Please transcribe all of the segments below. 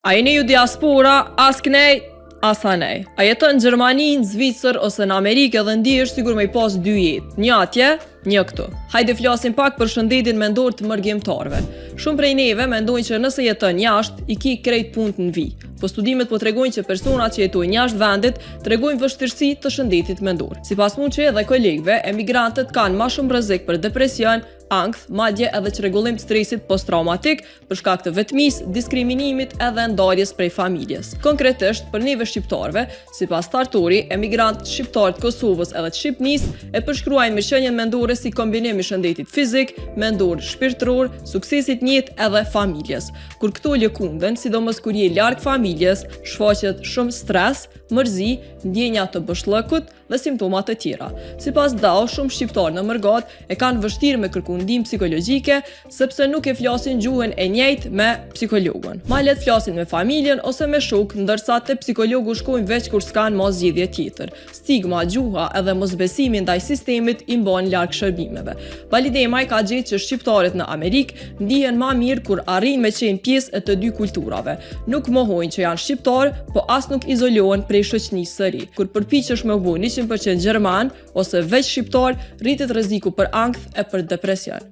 A jeni ju diaspora, as kënej, as anej. A jeton në Gjermani, në Zvicër ose në Amerikë edhe ndihesh sigur me i pas dy jetë. Një atje, një këtu. Hajde flasim pak për shëndetin mendor të mërgjimtarëve. Shumë prej neve mendojnë që nëse jeton jashtë, i ki krejt punët në vijë. Po studimet po tregojnë që personat që jetojnë jashtë vendit tregojnë vështirësi të shëndetit mendor. Sipas muçi edhe kolegëve, emigrantët kanë më shumë rrezik për depresion, ankth, madje edhe çrregullim të stresit posttraumatik për shkak të vetmisë, diskriminimit edhe ndarjes prej familjes. Konkretisht për neve shqiptarëve, sipas Tartori, emigrantët shqiptar të Kosovës edhe të Shqipënisë e përshkruajnë mirëqenien mendore si kombinim i shëndetit fizik, mendor, shpirtëror, suksesit në jetë edhe familjes. Kur këto lëkunden, sidomos kur je larg familjes, shfaqet shumë stres, mërzi, ndjenja të bëshllëkut dhe simptoma të tjera. Sipas DAO, shumë shqiptarë në Mërgat e kanë vështirë me kërku ndihmë psikologjike sepse nuk e flasin gjuhën e njëjtë me psikologun. Ma le të flasin me familjen ose me shok, ndërsa te psikologu shkojnë veç kur s'kan ma zgjidhje tjetër. Stigma, gjuha edhe mosbesimi ndaj sistemit i mban larg shërbimeve. Validemaj ka gjetë që shqiptarët në Amerikë ndihen ma mirë kur arrin me qenë pjesë e të dy kulturave. Nuk mohojnë që janë shqiptar, po as nuk izolohen prej shoqënisë së ri. Kur përpiqesh me u bë 100% gjerman ose veç shqiptar, rritet rreziku për ankth e për depresion.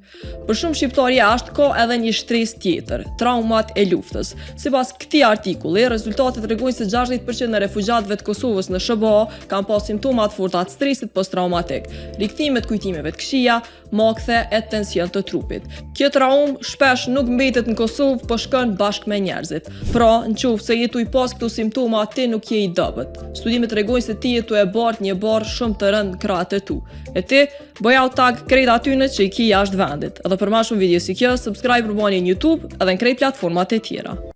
Për shumë shqiptar jashtë ka edhe një stres tjetër, traumat e luftës. Sipas këtij artikulli, rezultatet tregojnë se 60% e refugjatëve të Kosovës në SBA kanë pas simptoma të forta të stresit posttraumatik, rikthime të kujtimeve të këqija, makthe e tension të trupit. Kjo traumë shpesh nuk mbetet në Kosovë, po shkon bashkë me njerëzit. Pra, nëse jetu i pas këto simptoma, ti nuk je i dobët. Studimet tregojnë se ti jetu e bart një barë shumë të rënd krahët e tu. E ti, bëja u tag krejt atyne që i ki jashtë vendit. Edhe për ma shumë video si kjo, subscribe përbani në YouTube edhe në krejt platformat e tjera.